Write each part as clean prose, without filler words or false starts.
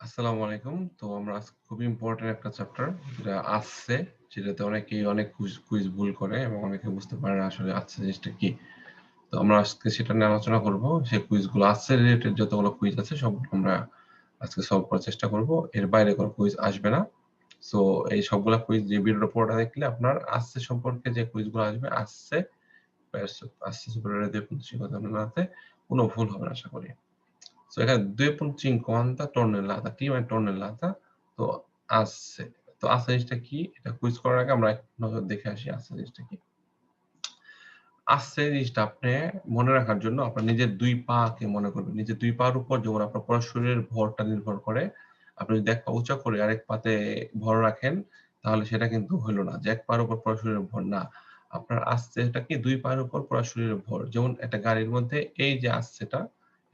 আসসালামু আলাইকুম। তো আমরা আজকে খুবই ইম্পোর্টেন্ট একটা চ্যাপ্টার যেটা আসছে, যেটাতে অনেকেই অনেক কুইজ ভুল করে এবং অনেকে বুঝতে পারে না আসলে আসছে জিনিসটা কি। তো আমরা আজকে সেটা নিয়ে আলোচনা করব। সেই কুইজগুলো আসছে রিলেটেড যতগুলো কুইজ আছে সবগুলো আমরা আজকে সলভ করার চেষ্টা করব। এর বাইরে কোনো কুইজ আসবে না। সো এই সবগুলা কুইজ যে ভিডিওটা পুরোটা দেখলে আপনার আসছে সম্পর্কে যে কুইজগুলো আসবে আসছে আসছে সুপারওয়ার দিয়ে পদ্ধতিতে কোনো ভুল হবে না আশা করি। So, 2.5 tonnellata, prima è tonnellata, তো আসছে। তো আসছে জিনিসটা কি? এটা কুইজ করার আগে আমরা এক নজর দেখে আসি আসছে জিনিসটা কি। আসছে জিনিসটা আপনি মনে রাখার জন্য আপনার নিজের ২ পা কে মনে করবেন। নিজের ২ পার উপর যেমন আপনার পুরা শরীরের ভরটা নির্ভর করে। আপনি যদি ১ পা উঁচা করে আরেক পাতে ভর রাখেন, তাহলে সেটা কিন্তু হইল না যে ১ পার উপর পুরা শরীরের ভর না। আপনার আসছেটা কি ২ পায়ের উপর পুরা শরীরের ভর। যেমন একটা গাড়ির মধ্যে এই যে আসছেটা,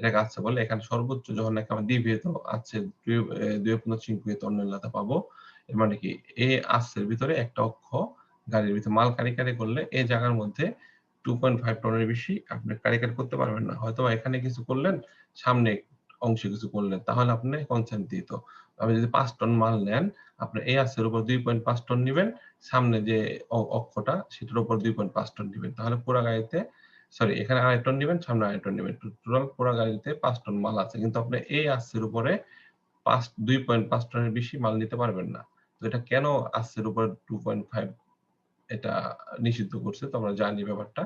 এটাকে আসছে বলে। এখানে সর্বোচ্চ যখন নাকি আমরা divieto আছে 2.5 tonnellata পাবো। এর মানে কি? এই আসছের ভিতরে একটা অক্ষ গাড়ির ভিতরে মাল কারি করলে এই জায়গার মধ্যে 2.5 টনের বেশি আপনি কারি করতে পারবেন না। হয়তোবা এখানে কিছু করলেন, সামনে অংশে কিছু করলেন। তাহলে আপনি কনসেন্ট্রিত। আপনি যদি ৫ টন মাল নেন, আপনার এই আঁচের উপর ২.৫ টন নিবেন। সামনে যে অক্ষটা সেটার উপর ২.৫ টন নিবেন। তাহলে পুরা গাড়িতে এখানে ২.৫ টন নিবেন, সামনে ২.৫ টন নিবেন। টোটাল পুরা গাড়িতে ৫ টন মাল আছে। কিন্তু আপনি এই আঁচের উপরে ২.৫ টনের বেশি মাল নিতে পারবেন না। তো এটা কেন আঁচের উপর 2.5 এটা নিষিদ্ধ করছে। তো আমরা জানি ব্যাপারটা।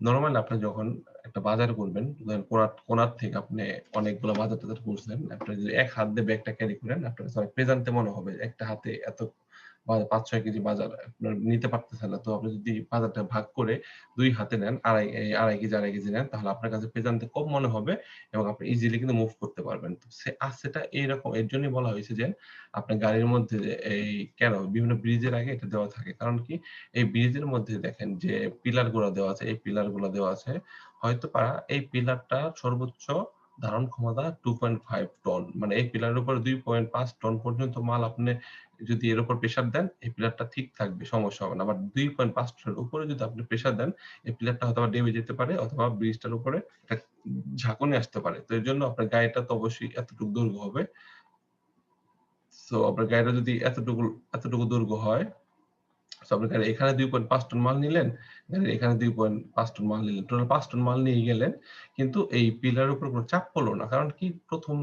নরমালি আপনি যখন একটা বাজার করবেন, ধরেন কোণার থেকে আপনি অনেকগুলো বাজার-টাজার করছেন। আপনি যদি এক হাত দিয়ে ব্যাগটা ক্যারি করেন, আপনার কাছে অনেক পেজান্তে মনে হবে। একটা হাতে এত ৫-৬ কেজি বাজার আপনার নিতে পারতেছেন না। তো আপনি যদি বাজারটা ভাগ করে ২ হাতে নেন, ২.৫ কেজি নেন, তাহলে আপনার কাছে পেজান্তে কম মনে হবে এবং আপনি ইজিলি কিন্তু মুভ করতে পারবেন। তো সেটা এইরকম এর জন্যই বলা হয়েছে যে, আপনার গাড়ির মধ্যে যে কেন বিভিন্ন ব্রিজের আগে এটা দেওয়া থাকে। কারণ কি? এই ব্রিজের মধ্যে দেখেন যে পিলার গুলা দেওয়া আছে, এই পিলার গুলা দেওয়া আছে। হয়তোবা এই পিলারটা সর্বোচ্চ ধারণ ক্ষমতা 2.5 টন। মানে এই পিলারের উপর 2.5 টন পর্যন্ত মাল আপনি যদি এর উপর প্রেশার দেন, এই পিলারটা ঠিক থাকবে, সমস্যা হবে না। আবার 2.5 টনের উপরে যদি আপনি প্রেশার দেন, এই পিলারটা হয়তোবা ডেবে যেতে পারে অথবা ব্রিজটার উপরে একটা ঝাঁকুনি আসতে পারে। তো এর জন্য আপনার গাড়িটা তো অবশ্যই এতটুকু দৈর্ঘ্য হবে। সো আপনার গাড়িটা যদি এতটুকু দৈর্ঘ্য হয়, সো আপনি গাড়ি এখানে ২.৫ টন মাল নিলেন, গাড়ির এখানে ২.৫ টন মাল নিলেন। টোটাল ৫ টন মাল নিয়ে গেলেন। কিন্তু এই পিলারের উপর কোন চাপ পড়ল না। কারণ কি? ১ম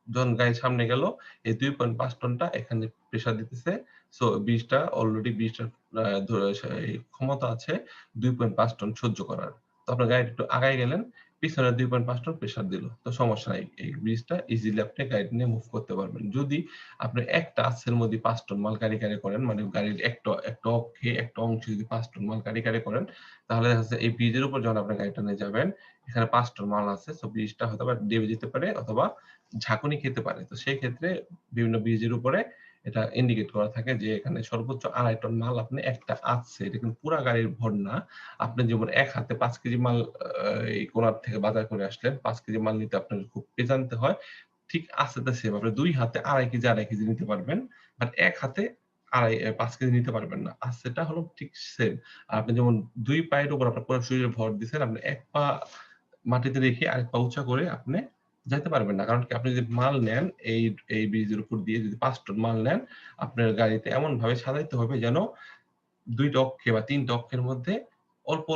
যখন গাড়ি সামনে গেল, এই ২.৫ টনটা এখানে প্রেশার দিতেছে। সো ব্রিজটার আ ধ এই ক্ষমতা আছে ২.৫ টন সহ্য করার। তো আপনার গাড়িটা একটু আগায় গেলেন, পিছনে ২.৫ টন প্রেশার দিল। তো সমস্যা নাই। এই ব্রিজটা ইজিলি আপনি গাড়ি নিয়ে মুভ করতে পারবেন। যদি আপনি একটা আচ্ছের মধ্যে ৫ টন মাল কারি করেন, মানে গাড়ির একটা অক্ষে একটা অংশে যদি ৫ টন মাল কারি করেন, তাহলে দেখা যাচ্ছে এই ব্রিজের উপর যখন আপনি গাড়িটা নিয়ে যাবেন, এখানে ৫ টন মাল আছে। সো ব্রিজটা হয়তোবা ডেবে যেতে পারে অথবা ঝাঁকুনি খেতে পারে। তো সেই ক্ষেত্রে বিভিন্ন ব্রিজের উপরে এটা ইন্ডিকেট করা থাকে যে এখানে সর্বোচ্চ ২.৫ টন মাল আপনি একটা আচ্ছে। এটা কিন্তু পুরা গাড়ির ভর না। আপনি যেমন এক হাতে ৫ কেজি মাল এই কোণার থেকে বাজার করে আসলেন। ৫ কেজি মাল নিতে আপনার খুব পেঁচানতে হয়। ঠিক আস্তে সেম। আপনি ২ হাতে ২.৫ কেজি নিতে পারবেন। বাট ১ হাতে ৫ কেজি নিতে পারবেন না। সেটা হলো ঠিক সেম। আর আপনি যেমন ২ পায়ের উপর আপনার পুরা শরীরে ভর দিছেন, আপনি ১ পা মাটিতে রেখে আরেক পা উঁচা করে আপনি যাইতে পারবেন না। কারণ কি? আপনি যদি মাল নেন এই ব্রিজের উপর দিয়ে যদি ৫ টন মাল নেন, আপনার গাড়িতে এমনভাবে সাজাইতে হবে যেন ২ টা অক্ষে বা ৩ টা অক্ষের মধ্যে অল্প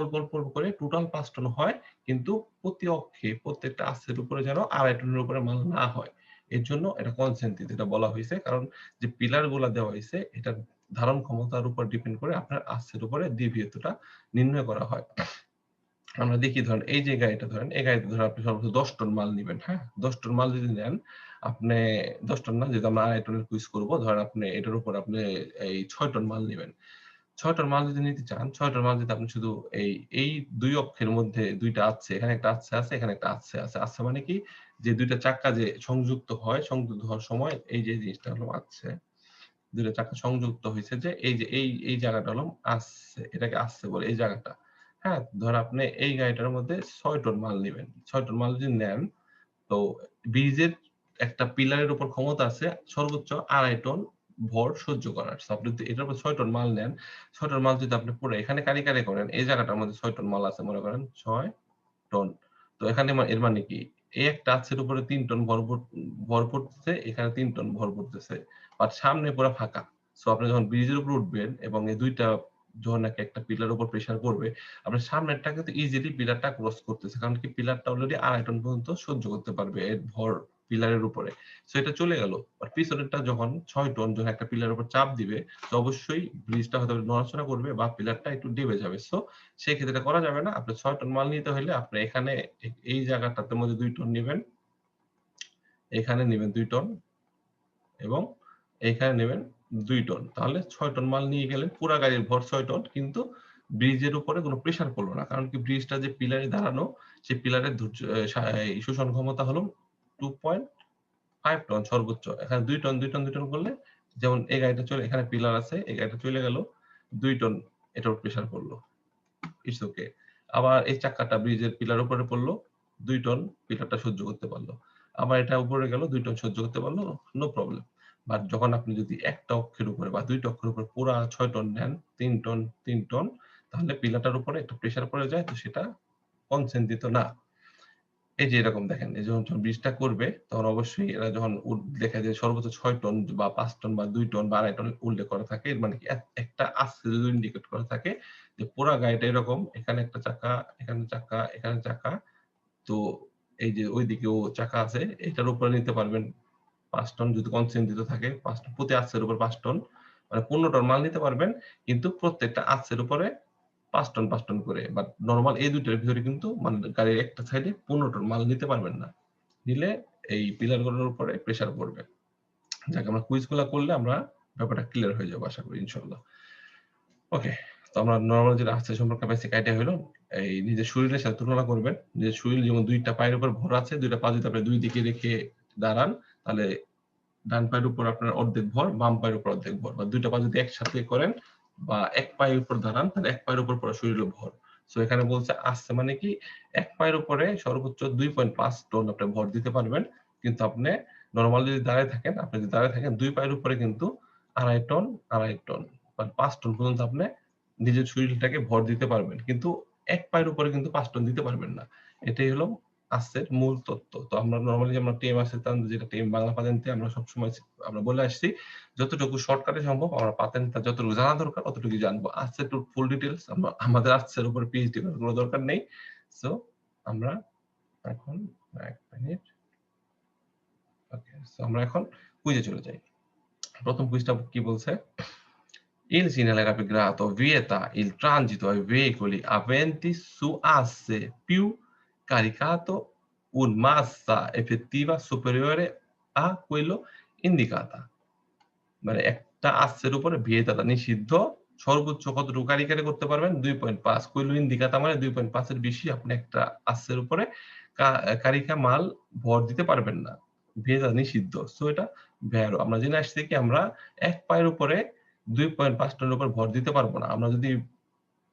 করে টোটাল ৫ টন হয়। কিন্তু প্রতি অক্ষে প্রত্যেকটা আস্তের উপরে যেন ২.৫ টনের উপরে মাল না হয়। এর জন্য এটা কনসেনট্রিক যেটা বলা হইছে। কারণ যে পিলার গুলা দেওয়া হইছে এটার ধারণ ক্ষমতার উপর ডিপেন্ড করে আপনার আস্তের উপরে দ্বিবিয়তটা নির্ণয় করা হয়। আমরা দেখি ধরেন এই যে গাড়িটা ধরেন, এই গাড়িতে ধরেন আপনি সর্বোচ্চ ১০ টন মাল নিবেন, হ্যাঁ? ১০ টন মাল যদি নেন, আপনি ১০ টন না যেহেতু আমরা ২.৫ টনের কুইজ করব, ধরেন আপনি এটার উপর আপনি এই ৬ টন মাল নিবেন। ৬ টন মাল যদি নিতে চান, ৬ টন মাল যদি আপনি শুধু এই ২ অক্ষের মধ্যে ২ টা আছে, এখানে একটা আছে, এখানে একটা আছে। আছে মানে কি? যে ২ টা চাক্কা যে সংযুক্ত হয়, সংযুক্ত হওয়ার সময় এই যে জিনিসটা হলো আছে। ২ টা চাক্কা সংযুক্ত হইছে যে এই যে এই জায়গাটা হলো আছে। এটাকে আছে বলে এই জায়গাটা। হ্যাঁ? ধরেন আপনি এই গাড়িটার মধ্যে ৬ টন মাল নিবেন। ৬ টন মাল যদি নেন, তো ব্রিজের একটা পিলারের উপর ক্ষমতা আছে সর্বোচ্চ ২.৫ টন ভর সহ্য করার। সো আপনি যদি এটার উপর ৬ টন মাল নেন, ৬ টন মাল যদি আপনি পুরো এখানে কারি করেন, এই জায়গাটার মধ্যে ৬ টন মাল আছে মনে করেন ৬ টন। তো এখানে এর মানে কি? এই একটা আচ্ছের উপরে ৩ টন ভর পড়তেছে, এখানে ৩ টন ভর পড়তেছে। বাট সামনে পুরা ফাঁকা। সো আপনি যখন ব্রিজের উপরে উঠবেন এবং এই ২ টা যখন একটা পিলারের উপর প্রেশার পড়বে, আপনার সামনেরটা কিন্তু ইজিলি পিলারটা ক্রস করতেছে। কারণ কি পিলারটা অলরেডি ২.৫ টন পর্যন্ত সহ্য করতে পারবে এর ভর পিলারের উপরে। সো এটা চলে গেল। আর পিছনেরটা যখন ৬ টন যখন একটা পিলারের উপর চাপ দিবে, তো অবশ্যই ব্রিজটা হয়তো নড়াচড়া করবে বা পিলারটা একটু ডেবে যাবে। সো সেক্ষেত্রে এটা করা যাবে না। আপনার ৬ টন মাল নিতে হলে আপনি এখানে এই জায়গাটাতে মধ্যে ২ টন নিবেন, এখানে নিবেন ২ টন এবং এইখানে নেবেন ২ টন। তাহলে ৬ টন মাল নিয়ে গেলেন। পুরা গাড়ির ভর ৬ টন। কিন্তু ব্রিজের উপরে কোন প্রেশার পড়ল না। কারণ কি ব্রিজটা যে পিলারে দাঁড়ানো, সেই পিলারের ধৈর্য শোষণ ক্ষমতা হলো 2.5 টন সর্বোচ্চ। এখানে ২ টন, ২ টন, ২ টন করলে যেমন এই গাড়িটা চলে এখানে পিলার আছে, এই গাড়িটা চলে গেল ২ টন এটার উপর প্রেশার পড়ল। It's okay. আবার এই চাক্কাটা ব্রিজের পিলার উপরে পড়ল, ২ টন পিলারটা সহ্য করতে পারল। আবার এটা উপরে গেল ২ টন সহ্য করতে পারল, নো প্রবলেম। বাট যখন আপনি যদি একটা অক্ষের উপরে বা ২ টা অক্ষের উপরে পুরা ৬ টন নেন, ৩ টন, ৩ টন তাহলে পিলারটার উপরে একটা প্রেশার পড়ে যায়, তো সেটা কনসেনট্রিত না। এই যে এরকম দেখেন, এই যখন ব্রিজটা করবে তখন অবশ্যই এরা যখন দেখা যায় সর্বোচ্চ ৬ টন বা ৫ টন বা ২ টন বা ২.৫ টন উল্লেখ করা থাকে। এর মানে কি একটা আস্তে যদি ইন্ডিকেট করা থাকে যে পুরা গাড়িটা এরকম, এখানে একটা চাকা, এখানে চাকা, এখানে চাকা। তো এই যে ঐদিকেও চাকা আছে, এটার উপরে নিতে পারবেন ৫ টন যদি কনসেনট্রিত থাকে। ৫ টন প্রতি আচ্ছের উপর ৫ টন। মানে ১৫ টন মাল নিতে পারবেন। কিন্তু প্রত্যেকটা আচ্ছের উপরে ৫ টন, ৫ টন করে। বাট নরমাল এই ২ টার ভিতরে কিন্তু মানে গাড়ির একটা সাইডে ১৫ টন মাল নিতে পারবেন না। নিলে এই পিলার গুলোর উপরে প্রেশার পড়বে। যাক আমরা কুইজ গুলা করলে আমরা ব্যাপারটা ক্লিয়ার হয়ে যাবো আশা করি ইনশাআল্লাহ। ওকে। তো আমরা নরমাল যেটা আছে সম্পর্কে বেসিক আইডিয়া হলো এই নিজের শরীরের সাথে তুলনা করবেন। নিজের শরীর যেমন ২ টা পায়ের উপর ভর আছে, ২ টা পা যদি আপনি ২ দিকে রেখে দাঁড়ান, তাহলে ডান পায়ের উপর আপনার অর্ধেক ভর, বাম পায়ের উপর অর্ধেক ভর। বা ২ টা পা যদি একসাথে করেন বা এক পায়ের উপর দাঁড়ান, তাহলে এক পায়ের উপর পুরা শরীরের ভর। সো এখানে বলছে আসছে মানে কি এক পায়ের উপরে সর্বোচ্চ ২.৫ টন আপনি ভর দিতে পারবেন। কিন্তু আপনি নরমাল যদি দাঁড়ায় থাকেন, আপনি যদি দাঁড়ায় থাকেন ২ পায়ের উপরে কিন্তু ২.৫ টন, ২.৫ টন বা ৫ টন পর্যন্ত আপনি নিজের শরীরটাকে ভর দিতে পারবেন। কিন্তু এক পায়ের উপরে কিন্তু ৫ টন দিতে পারবেন না। এটাই হলো আস্তের মূল তত্ত্ব। তো আমরা নরমালি যে আমরা টিএম আছে যেটা টিএম বাংলা পাতেন্টে আমরা সবসময় আমরা বলে আসছি, যতটুকু শর্টকাটে সম্ভব আমরা পাতেন্টটা যতটুকু জানা দরকার অতটুকুই জানবো। আর্টসের ফুল ডিটেইলস আমাদের আর্টসের উপরে পিএইচডি করার কোনো দরকার নেই। সো আমরা এখন ১ মিনিট। ওকে। সো আমরা এখন কুইজে চলে যাই। ১ম কুইজটা কি বলছে? Il segnale rapigrato vieta il transito ai veicoli aventi su asse più caricato un massa effettiva superiore a quello indicata. মানে একটা আচ্ছের উপরে ভিয়েতাটা নিষিদ্ধ। সর্বোচ্চ কতটুকু কারিগরি করতে পারবেন? ২.৫ কুইলো ইন্ডিকাতা মানে ২.৫ এর বেশি আপনি একটা আচ্ছের উপরে কা কারিকা মাল ভর দিতে পারবেন না। ভিয়েতা নিষিদ্ধ। সো এটা ভেরো। আমরা জেনে আসছি কি আমরা এক পায়ের উপরে ২.৫ টনের উপর ভর দিতে পারব না। আমরা যদি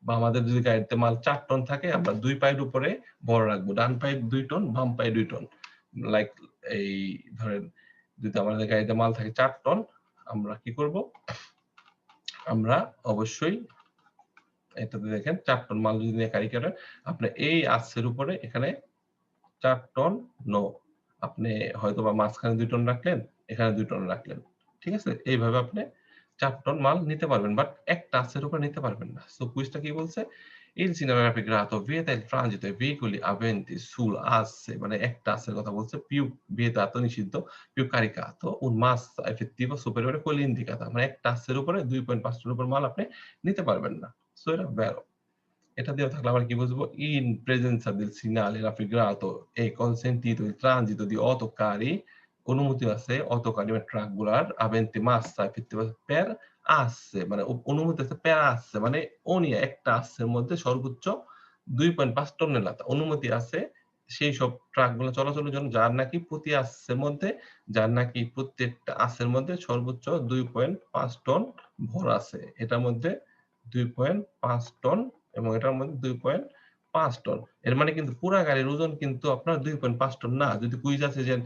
বা আমাদের যদি গাড়িতে মাল ৪ টন থাকে আমরা ২ পায়ের উপরে ভর রাখবো। ডান পায়ে ২ টন, বাম পায়ে ২ টন। লাইক এই ধরেন যদি আমাদের গাড়িতে মাল থাকে ৪ টন, আমরা কি করব? আমরা অবশ্যই এটাতে দেখেন ৪ টন মাল যদি নিয়ে গাড়ি করেন, আপনি এই আচ্ছের উপরে এখানে ৪ টন নো। আপনি হয়তোবা মাঝখানে ২ টন রাখলেন, এখানে ২ টন রাখলেন। ঠিক আছে? এইভাবে আপনি ৪ টন মাল নিতে পারবেন। বাট একটা আচ্ছের উপরে নিতে পারবেন না। সো কুইজটা কি বলছে? Il cinematografico vieta il transito ai veicoli aventi sul asse মানে একটা আচ্ছের কথা বলছে, più vietato নিষিদ্ধ, più caricato un massa effettiva superiore a quella indicata মানে একটা আচ্ছের উপরে ২.৫ টনের উপর মাল আপনি নিতে পারবেন না। সো এটা ভ্যারো। এটা দেওয়া থাকলে আমরা কি বুঝবো? In presenza del segnale raffigurato è consentito il transito di autocarri, অনুমতি আছে অটোকারি বা ট্রাক গুলার aventi massa effettiva per asse মানে অনুমতি আছে per asse মানে ওনিয়া একটা আচ্ছের মধ্যে সর্বোচ্চ ২.৫ টনেলাতা অনুমতি আছে সেই সব ট্রাক গুলো চলাচলের জন্য যার নাকি প্রতি আচ্ছের মধ্যে যার নাকি প্রত্যেকটা আচ্ছের মধ্যে সর্বোচ্চ ২.৫ টন ভর আছে। এটার মধ্যে ২.৫ টন এবং এটার মধ্যে ২.৫ টন। এর মানে কিন্তু পুরা গাড়ির ওজন কিন্তু আপনার ২.৫ টন না। যদি কুইজ আছে যে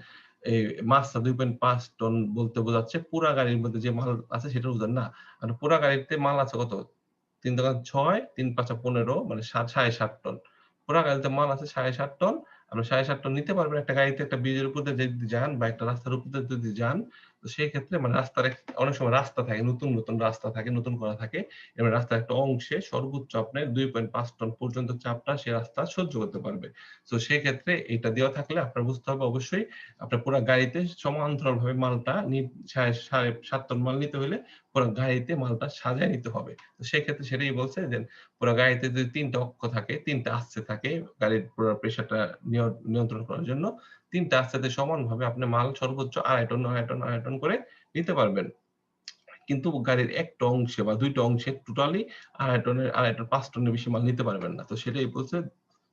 এই মাছটা ২.৫ টন বলতে বোঝাচ্ছে পুরা গাড়ির মধ্যে যে মাল আছে সেটার ওজন না। আর পুরা গাড়িতে মাল আছে কত? ৩ দোকান ৬, ৩ ৫ ১৫ মানে ৭ ৭.৫ টন। পুরা গাড়িতে মাল আছে ৭.৫ টন। আপনি 7.5 টন নিতে পারবেন একটা গাড়িতে, একটা ব্রিজের উপর দিয়ে যদি যান বা একটা রাস্তার উপর দিয়ে যদি যান, তো সেই ক্ষেত্রে মানে রাস্তার অনেক সময় রাস্তা থাকে, নতুন রাস্তা থাকে, নতুন করা থাকে। এবার রাস্তার একটা অংশে সর্বোচ্চ আপনার 2.5 টন পর্যন্ত চাপটা সে রাস্তা সহ্য করতে পারবে। সো সেক্ষেত্রে এটা দেওয়া থাকলে আপনার বুঝতে হবে অবশ্যই আপনার পুরা গাড়িতে সমান্তরালভাবে মালটা সাড়ে 7 টন মাল নিতে হলে পুরা গাড়িতে মালটা সাজায় নিতে হবে। তো সেক্ষেত্রে সেটাই বলছে যে পুরা গাড়িতে যদি ৩ টা অক্ষ থাকে, ৩ টা আস্তে থাকে গাড়ির পুরা প্রেশারটা নিয়ন্ত্রণ করার জন্য ৩ টা আস্তেতে সমানভাবে আপনি মাল সর্বোচ্চ ২.৫ টন, ২.৫ টন, ২.৫ টন করে নিতে পারবেন। কিন্তু গাড়ির একটা অংশে বা ২ টা অংশে টোটালি ২.৫ টন, ৫ টনের বেশি মাল নিতে পারবেন না। তো সেটাই বলছে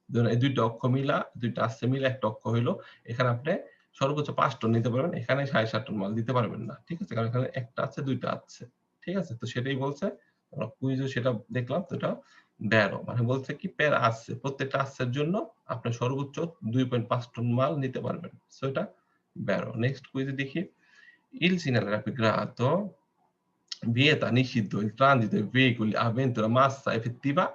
ধরুন এই ২ টা অক্ষ মিলা, ২ টা আস্তে মিলা একটা অক্ষ হইলো। এখানে আপনি সর্বোচ্চ ৫ টন নিতে পারবেন। এখানে ৭.৫ টন মাল দিতে পারবেন না। ঠিক আছে? কারণ এখানে ১ টা আছে, ২ টা আছে। ঠিক আছে? তো সেটাই বলছে। আমরা কুইজও সেটা দেখলাম। তো এটা ১২ মানে বলছে কি পের আসছে। প্রত্যেকটা আসছের জন্য আপনি সর্বোচ্চ ২.৫ টন মাল নিতে পারবেন। সো এটা ১২ নেক্সট কুইজে দেখি। Il segnalato vieta nischio il transito di veicoli aventi una massa effettiva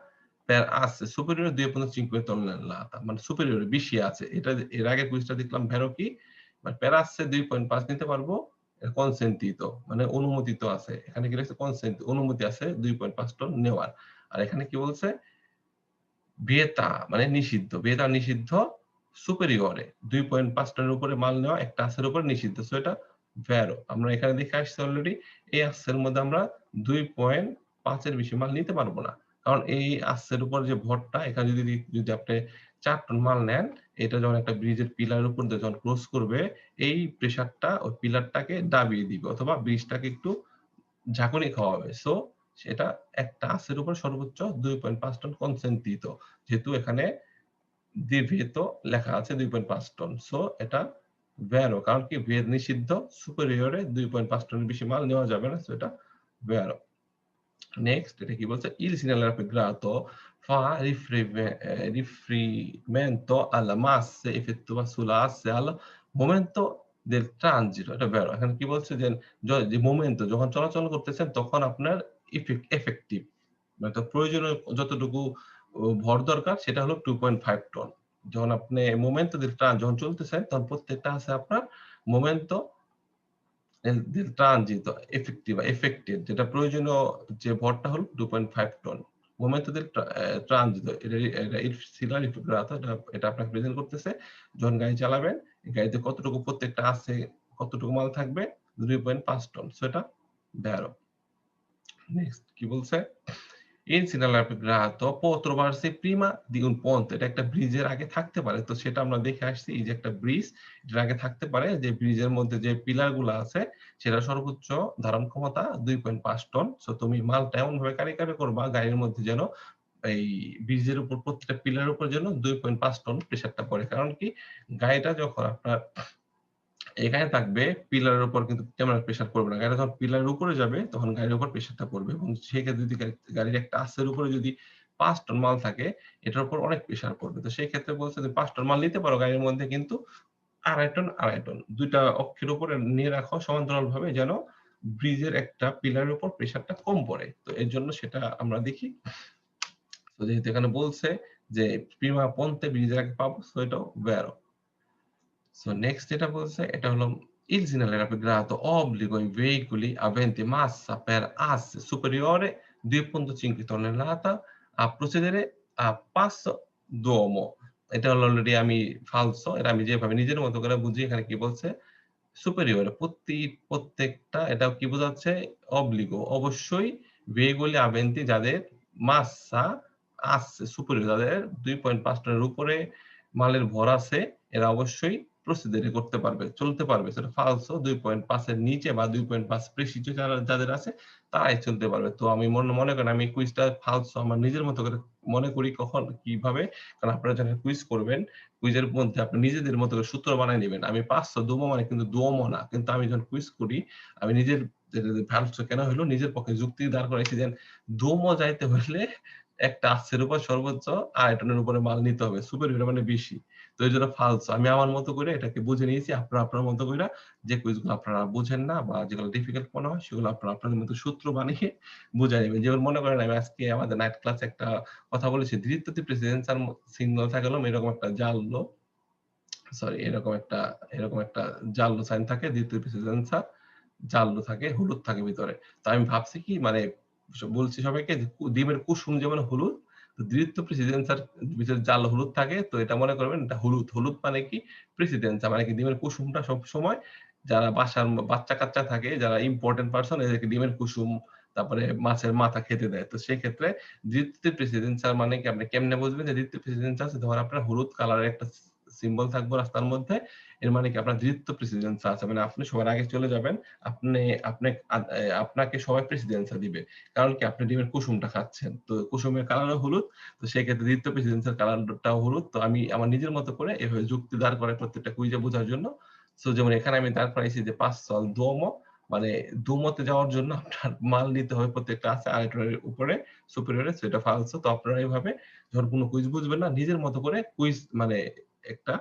per asse superiore a 2.5 tonnellata মানে superiore বেশি আছে। এটা এর আগের কুইজটা দেখলাম ভেরো কি? মানে per asse 2.5 নিতে পারবো। consentito মানে অনুমোদিত আছে। এখানে কি লিখছে consent অনুমতি আছে 2.5 টন নেওয়ার। আর এখানে কি বলছে? vieta মানে নিষিদ্ধ। vieta নিষিদ্ধ superiore 2.5 টনের উপরে মাল নেওয়া একটা আস্সের উপরে নিষিদ্ধ। সো এটা ভেরো। আমরা এখানে দেখে আসছি অলরেডি এই আস্সের মধ্যে আমরা 2.5 এর বেশি মাল নিতে পারব না। কারণ এই আস্সের উপর যে ভরটা এখানে যদি আপনি ৪ টন মাল নেন, এটা যখন একটা ব্রিজের পিলারের উপর দিয়ে যখন ক্রস করবে, এই প্রেশারটা ওই পিলারটাকে দাবিয়ে দিবে অথবা ব্রিজটাকে একটু ঝাঁকুনি খাওয়াবে। সো সেটা একটা আঁশের উপর সর্বোচ্চ ২.৫ টন কনসেন্ট্রিত। যেহেতু এখানে দ্বিভেদ লেখা আছে ২.৫ টন। সো এটা ভেরো। কারণ কি ভেদ নিষিদ্ধ সুপেরিয়রে ২.৫ টনের বেশি মাল নেওয়া যাবে না। সো এটা ভেরো। নেক্সট এটা কি বলছে? Il segnalato grado fa riferimento alla massa effettiva sull'asse al momento del transito এটা ভেরো। এখানে কি বলছে যে যে মোমেন্ট যখন চলাচল করতেছেন তখন আপনার effective মানে তো প্রয়োজনীয় যতটুকু ভর দরকার সেটা হলো 2.5 টন। যখন আপনি momento del যখন চলতেছেন তখন প্রত্যেকটা আছে আপনার momento del transito effettiva effective যেটা প্রয়োজনীয় যে ভরটা হলো 2.5 টন। momento del transito এটা ইপসিলার ইফিগ্রাতো এটা আপনাকে প্রেজেন্ট করতেছে। যখন গাড়ি চালাবেন, গাড়িতে কতটুকু প্রত্যেকটা আছে, কতটুকু মাল থাকবে 2.5 টন। সো এটা ১২ নেক্সট কি বলছে? ইনসিনালার può trovarsi prima di un ponte এটা একটা ব্রিজের আগে থাকতে পারে। তো সেটা আমরা দেখে আসছি এই যে একটা ব্রিজ এটার আগে থাকতে পারে যে ব্রিজের মধ্যে যে পিলার গুলা আছে সেটা সর্বোচ্চ ধারণ ক্ষমতা ২.৫ টন। সো তুমি মালটা এমনভাবে কারিগরি করবা গাড়ির মধ্যে যেন এই ব্রিজের উপর প্রত্যেকটা পিলারের উপর যেন ২.৫ টন প্রেশারটা পড়ে। কারণ কি গাড়িটা যখন আপনার এখানে থাকবে পিলারের উপর কিন্তু তেমন প্রেশার পড়বে না। গাড়িটা যখন পিলারের উপরে যাবে তখন গাড়ির উপর প্রেশারটা পড়বে এবং সেক্ষেত্রে যদি গাড়ির একটা আঁশের উপরে যদি ৫ টন মাল থাকে এটার উপর অনেক প্রেশার পড়বে। তো সেই ক্ষেত্রে বলছে যে ৫ টন মাল নিতে পারো গাড়ির মধ্যে কিন্তু ২.৫ টন, ২.৫ টন ২ টা অক্ষের উপরে নিয়ে রাখো সমান্তরালভাবে যেন ব্রিজের একটা পিলারের উপর প্রেশারটা কম পড়ে। তো এর জন্য সেটা আমরা দেখি। তো যেহেতু এখানে বলছে যে প্রিমা পন্তে ব্রিজের আগে পাবো সো এটাও ভেরো। সো নেক্সট যেটা বলছে এটা হলো il segnalato obbligo ai veicoli aventi massa per asse superiore 2.5 tonnellata a procedere a passo d'uomo এটা হলো অলরেডি আমি ফালসো এটা আমি যেভাবে নিজের মতো করে বুঝি এখানে কি বলছে superiore প্রত্যেকটা এটা কি বোঝাচ্ছে obbligo অবশ্যই veicoli aventi যাদের মাসা আছে superiore যাদের 2.5 টনের উপরে মালের ভর আছে এরা অবশ্যই প্রসিডারি করতে পারবে, চলতে পারবে। সেটা ফালসো ২.৫ এর নিচে বা ২.৫ প্রেসিডো যাদের আছে তারাই চলতে পারবে। তো আমি মনে করেন আমি কুইজটা ফালসো আমার নিজের মতো করে মনে করি কখন কিভাবে কারণ আপনারা যখন কুইজ করবেন, কুইজের মধ্যে আপনি নিজেদের মতো করে সূত্র বানায় নিবেন। আমি পাঁচশো দুমো মানে কিন্তু দুমো না। কিন্তু আমি যখন কুইজ করি আমি নিজের ফালসো কেন হইলো নিজের পক্ষে যুক্তি দাঁড় করাইছি যে দুমো যাইতে হইলে একটা আচ্ছের উপর সর্বোচ্চ ২.৫ টনের উপরে মাল নিতে হবে। সুপারিয়র মানে বেশি। তো এইজন্য ফালসো। আমি আমার মতো করে এটাকে বুঝে নিয়েছি। আপনারা আপনার মতো কইরা যে কুইজগুলো আপনারা বুঝেন না বা যেগুলো ডিফিকাল্ট মনে হয় সেগুলো আপনারা আপনাদের মতো সূত্র বানিয়ে বুঝায় নিবেন। যেমন মনে করেন আমি আজকে আমাদের নাইট ক্লাসে একটা কথা বলেছি, "ধৃত্যতি প্রেসিডেন্সিয়াল সিগন্যাল থাকলো এরকম একটা জানলো।" সরি এরকম একটা জাল্লো সাইন থাকে, দ্বিতীয় প্রেসিডেন্সার জাল্লো থাকে, হলুদ থাকে ভিতরে। তো আমি ভাবছি কি মানে বলছি সবাইকে যে ডিমের কুসুম যেমন হলুদ, তো দ্বিতীয় প্রেসিডেন্সার ভিতরে জাল হলুদ থাকে। তো এটা মনে করবেন এটা হলুদ। হলুদ মানে কি প্রেসিডেন্সা মানে কি ডিমের কুসুমটা সবসময় যারা বাসার বাচ্চা-কাচ্চা থাকে, যারা ইম্পোর্টেন্ট পারসন এদেরকে ডিমের কুসুম, তারপরে মাছের মাথা খেতে দেয়। তো সেক্ষেত্রে দ্বিতীয় প্রেসিডেন্সার মানে কি আপনি কেমনে বুঝবেন যে দ্বিতীয় প্রেসিডেন্সার আছে ধরেন আপনার হলুদ কালারের একটা সিম্বল থাকবে রাস্তার মধ্যে। এর মানে কি আপনার দ্বিতীয় প্রেসিডেন্সার আছে। মানে আপনি সবার আগে চলে যাবেন। আপনি আপনি আপনাকে সবাই প্রেসিডেন্সিয়া দিবে। কারণ কি আপনি ডিমের কুসুমটা খাচ্ছেন। তো কুসুমের কালারও হলুদ। তো সেক্ষেত্রে দ্বিতীয় প্রেসিডেন্সিয়াল কালারটাও হলুদ। তো আমি আমার নিজের মতো করে এভাবে যুক্তি দাঁড় করাই প্রত্যেকটা কুইজে বোঝার জন্য। সো যেমন এখানে আমি দাঁড় করাইছি যে ৫ সল দোমো মানে দোমোতে যাওয়ার জন্য আপনার মাল নিতে হবে প্রত্যেকটা আছে আরেকটার উপরে সুপিরিয়রে সেটা ফালসো। তো আপনারা এভাবে যখন কোন কুইজ বুঝবেন না নিজের মতো করে কুইজ মানে একটা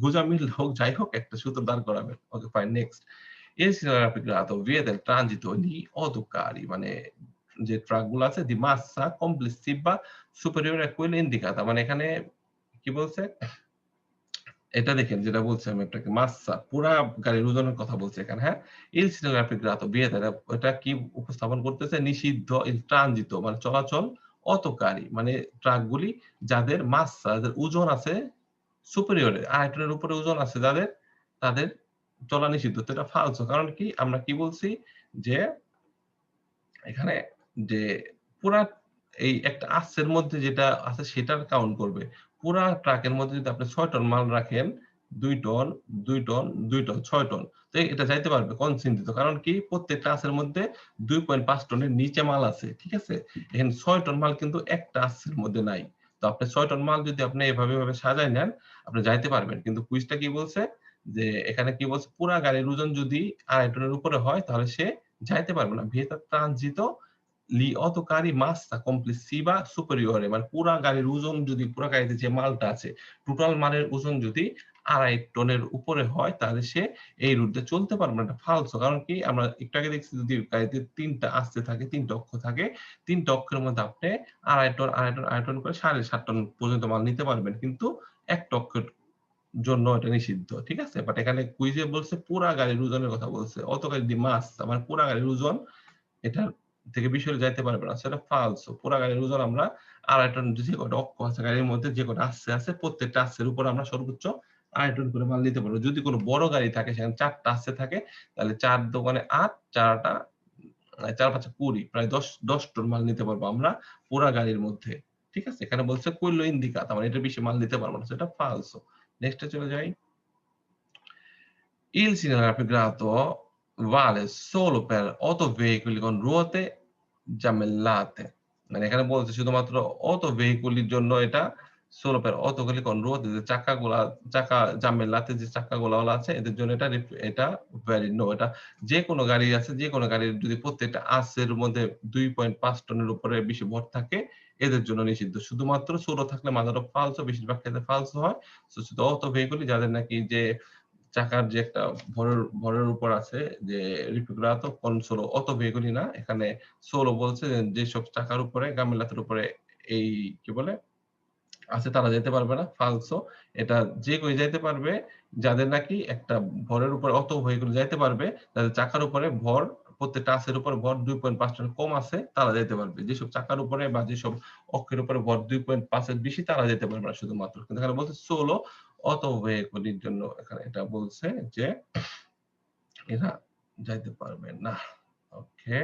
গোঁজামিল হোক যাই হোক একটা সূত্র দাঁড় করাবেন। Okay fine next. Il significato vieta il transito di autocarri মানে যে ট্রাকগুলো আছে di massa complessiva superiore a quella indicata মানে এখানে কি বলছে? এটা দেখেন যেটা বলছি আমি আপনাকে মাসা পুরা গাড়ির ওজনের কথা বলছি এখানে, হ্যাঁ? Il significato vieta এটা কি উপস্থাপন করতেছে? নিষিদ্ধ il transito মানে চলাচল অতকারী মানে ট্রাকগুলি যাদের মাসা যাদের ওজন আছে superiore আয়তনের উপরে ওজন আছে যাদের তাদের চলা নিষিদ্ধ। তো এটা ফালসো। কারণ কি? আমরা কি বলছি? যে এখানে যে পুরা এই একটা আর্চের মধ্যে যেটা আছে সেটার কাউন্ট করবে। পুরা ট্রাকের মধ্যে যদি আপনি ৬ টন মাল রাখেন, ২ টন, ২ টন, ২ টন, ৬ টন। তো এটা যাইতে পারবে কনসিন্টিত। কারণ কি? প্রত্যেকটা আর্চের মধ্যে ২.৫ টনের নিচে মাল আছে। ঠিক আছে? এখানে ৬ টন মাল কিন্তু একটা আর্চের মধ্যে নাই। তো আপনি ৬ টন মাল যদি আপনি এভাবে সাজায় নেন, আপনি যাইতে পারবেন। কিন্তু কুইজটা কি বলছে? যে এখানে কি বলছে? পুরা গাড়ির ওজন যদি ২.৫ টনের উপরে হয় তাহলে সে যাইতে পারবে না। Vieta transito li autocarri massa complessiva superiore মানে পুরা গাড়ির ওজন যদি পুরা গাড়িতে যে মালটা আছে, টোটাল মালের ওজন যদি ২.৫ টনের উপরে হয় তাহলে সে এই রুট দিয়ে চলতে পারবে না। এটা ফালসো। কারণ কি আমরা একটু আগে দেখছি যদি গাড়িতে ৩ টা আস্তে থাকে, ৩ টা অক্ষ থাকে, ৩ টা অক্ষের মধ্যে আপনি ২.৫ টন, ২.৫ টন, ২.৫ টন করে ৭.৫ টন পর্যন্ত মাল নিতে পারবেন। কিন্তু ১ টা অক্ষের জন্য এটা নিষিদ্ধ। ঠিক আছে? বাট এখানে কুইজে বলছে পুরা গাড়ির ওজনের কথা বলছে। অত গাড়ি দি মাস আমার পুরা গাড়ির ওজন এটার থেকে বেশি হলে যাইতে পারবে না। সেটা ফালসো। পুরা গাড়ির ওজন আমরা ২.৫ টন যে কয়টা অক্ষ আছে গাড়ির মধ্যে যে কয়টা আছে প্রত্যেকটা আচ্ছের উপর আমরা সর্বোচ্চ ২.৫ টন করে মাল নিতে পারবো। যদি কোন বড় গাড়ি থাকে সেখানে ৪ টা আচ্ছে থাকে তাহলে ৪ দোকানে ৮, ৪ টা ৪ ৫ ২০ প্রায় ১০ টন মাল নিতে পারবো আমরা পুরা গাড়ির মধ্যে। ঠিক আছে? এখানে বলছে quello indicato মানে এটার বেশি মাল নিতে পারবো না। সেটা ফালসো। নেক্সট এ চলে যাই। Il significato vale solo per autoveicoli con ruote giamellate মানে এখানে বলছে শুধুমাত্র অটো ভেহিকলের জন্য এটা solo per autoveicoli con ruote যে চাকা জামেলাতে যে চাকাগুলা আছে এদের জন্য এটা ভ্যালিড নো এটা যেকোনো গাড়ি আছে যেকোনো গাড়ির যদি প্রত্যেকটা আর্চের মধ্যে ২.৫ টনের উপরে বেশি ভর থাকে এদের জন্য নিষিদ্ধ। শুধুমাত্র ছোট থাকলে মাদার অফ ফালসো বেশিরভাগ ক্ষেত্রে ফালসো হয়। সো শুধু অটো ভেহিকলই যাদের নাকি যে চাকার যে একটা ভরের উপর আছে যে রিফিগ্রাতো con solo অত বেগুনি না। এখানে সোলো বলছে যে যেসব চাকার উপরে গাম্মেলাতের উপরে এই কি বলে? আছে তারা যেতে পারবে না। ফালসো। এটা যে কেউ যাইতে পারবে যাদের নাকি একটা ভরের উপরে অত ভেহিকল যাইতে পারবে, যাদের চাকার উপরে ভর প্রত্যেকটা আঁশের উপরে ভর ২.৫ টন কম আছে তারা যাইতে পারবে। যেসব চাকার উপরে বা যেসব অক্ষের উপরে ভর ২.৫ এর বেশি তারা যেতে পারবে না শুধুমাত্র। কিন্তু এখানে বলছে সোলো অত ভেহিকলের জন্য এখানে এটা বলছে যে এরা যাইতে পারবে না। ওকে।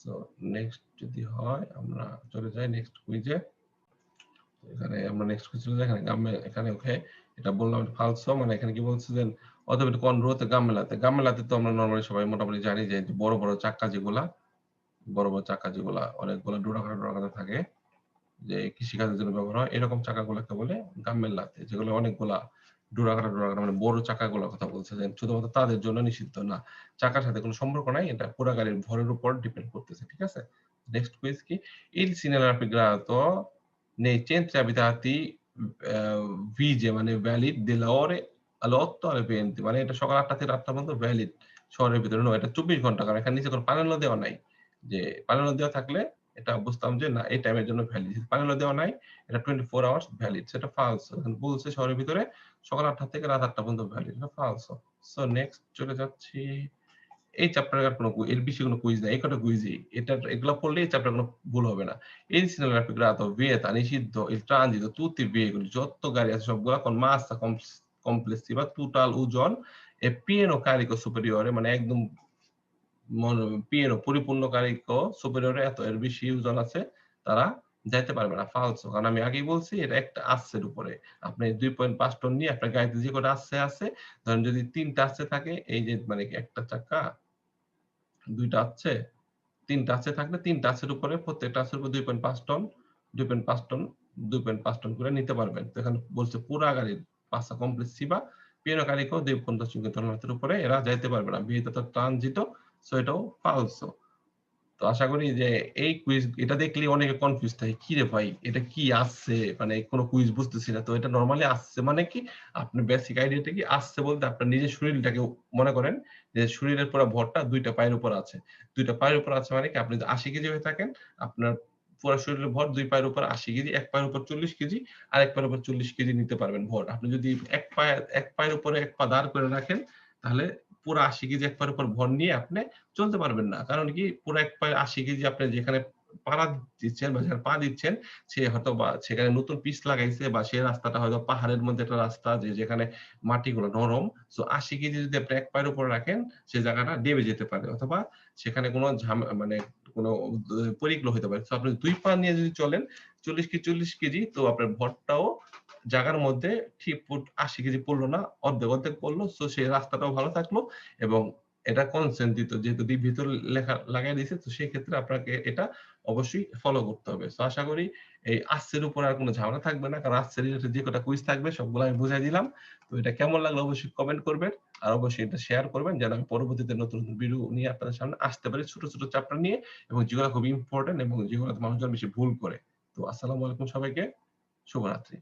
সো নেক্সট যদি হয় আমরা চলে যাই নেক্সট কুইজে। এখানে আমরা নেক্সট কুইজ চলে যাই। এখানে ওকে এটা বললাম ফালসো মানে এখানে কি বলছে যে অথবা কোন রোতে গাম্মেলাতে। গাম্মেলাতে তো আমরা নরমালি সবাই মোটামুটি জানি যে বড় চাক্কা যেগুলা বড় চাক্কা যেগুলা অনেকগুলা ডোরাকাটা থাকে যে কৃষিকাজের জন্য ব্যবহার হয় এরকম চাকাগুলোকে বলে গাম্মেলাতে যেগুলো অনেকগুলা ডোরাকাটা মানে বড় চাকাগুলোর কথা বলছে যে শুধুমাত্র তাদের জন্য নিষিদ্ধ না। চাকার সাথে কোনো সম্পর্ক নাই। এটা পুরা গাড়ির ভরের উপর ডিপেন্ড করতেছে। ঠিক আছে? নেক্সট কুইজ কি? Il significato nei centri abitati vige মানে valid delle ore all'8 alle 20 মানে এটা সকাল ৮টা থেকে ৮টা পর্যন্ত ভ্যালিড শহরের ভিতরে। নো এটা ২৪ ঘন্টা কারণ এখানে নিচে কোনো প্যানেলও দেওয়া নাই। যে প্যানেলও দেওয়া থাকলে এটা বুঝতাম যে না এই টাইমের জন্য ভ্যালিড। প্যানেলও দেওয়া নাই, এটা 24 আওয়ার্স ভ্যালিড। সেটা ফালস। এখন বলছে শহরের ভিতরে সকাল ৮ঃ০০ থেকে রাত ৮ঃ০০ পর্যন্ত ভ্যালিড। এটা ফালস। সো নেক্সট চলে যাচ্ছি। এই চ্যাপ্টারে আর কোনো এর বেশি কোনো কুইজ নাই। এই কটা কুইজই। এগুলা পড়লে এই চ্যাপ্টারে কোনো ভুল হবে না। Il cinematografico vieta নিষিদ্ধ, il transito, tutti i veicoli, যত গাড়ি আছে সবগুলা con massa complessiva, total ওজন e pieno carico superiore মানে একদম পিয়েনো পরিপূর্ণ কারিকো সুপিরিয়রে এত এর বেশি ওজন আছে তারা যাইতে পারবে না। ফালসো। কারণ আমি আগেই বলছি এটা একটা আচ্ছের উপরে। আপনি ২.৫ টন নিয়ে আপনার গাড়িতে যে কটা আচ্ছে আছে, ধরেন যদি ৩ টা আচ্ছে থাকে, এই যে মানে একটা চাকা, ২ টা আচ্ছে, ৩ টা আচ্ছে থাকলে ৩ টা আচ্ছের উপরে প্রত্যেকটা আচ্ছের উপর ২.৫ টন, ২.৫ টন, ২.৫ টন করে নিতে পারবেন। তো এখানে বলছে পুরা গাড়ির পাসা কমপ্লেসিভা, pieno carico dei ৫৫ টনের উপরে এরা যাইতে পারবে না। বিয়েতে ট্রানজিট, সো এটাও ফালসো। তো আশা করি যে এই কুইজ এটা দেখলেই অনেকে কনফিউজ থাকে। কিরে ভাই এটা কি আসছে? মানে কোন কুইজ বুঝতেছি না। তো এটা নরমালি আসছে মানে কি? আপনি বেসিক আইডিয়াটা কি আসছে বলতে আপনার নিজের শরীরটাকে মনে করেন যে শরীরের পুরা ভরটা ২ টা পায়ের উপর আছে। ২ টা পায়ের উপর আছে মানে কি আপনি যদি ৮০ কেজি হয়ে থাকেন, আপনার পুরা শরীরের ভর ২ পায়ের উপর ৮০ কেজি, ১ পায়ের উপর ৪০ কেজি, আরেক পায়ের উপর ৪০ কেজি নিতে পারবেন ভর। আপনি যদি এক পায়ের উপরে এক পা দাঁড় করে রাখেন, তাহলে পুরা ৮০ কেজি এক পায়ের উপর ভর নিয়ে আপনি চলতে পারবেন না। কারণ কি পুরো এক পায়ে ৮০ কেজি আপনি যেখানে পাড়া দিচ্ছেন বা যেখানে পা দিচ্ছেন সে হয়তোবা সেখানে নতুন পিচ লাগাইছে বা সেই রাস্তাটা হয়তো পাহাড়ের মধ্যে একটা রাস্তা যেখানে মাটিগুলো নরম। সো ৮০ কেজি যদি আপনি এক পায়ের উপরে রাখেন সে জায়গাটা ডেবে যেতে পারে অথবা সেখানে কোন মানে কোন পরিগুলো হইতে পারে। সো আপনি ২ পা নিয়ে যদি চলেন ৪০ কেজি তো আপনার ভরটাও জায়গার মধ্যে ঠিক ৮০ কেজি পড়লো না, অর্ধেক পড়লো। সো সেই রাস্তাটাও ভালো থাকলো এবং এটা কনসেন্ট দিত যেহেতু ভিতরে লেখা লাগাই দিয়েছে তো সেক্ষেত্রে আপনাকে এটা অবশ্যই ফলো করতে হবে। সো আশা করি এই আর্টস উপর আর কোনো ঝামেলা থাকবে না। কারণ আর্টস রিলেটেড যে কটা কুইজ থাকবে সবগুলো আমি বুঝাই দিলাম। তো এটা কেমন লাগলো অবশ্যই কমেন্ট করবেন। আর অবশ্যই এটা শেয়ার করবেন যেন আমি পরবর্তীতে নতুন ভিডিও নিয়ে আপনাদের সামনে আসতে পারি ছোট চ্যাপ্টার নিয়ে এবং যেগুলো খুব ইম্পোর্টেন্ট এবং যেগুলো মানুষজন বেশি ভুল করে। তো আসসালামু আলাইকুম সবাইকে। শুভরাত্রি।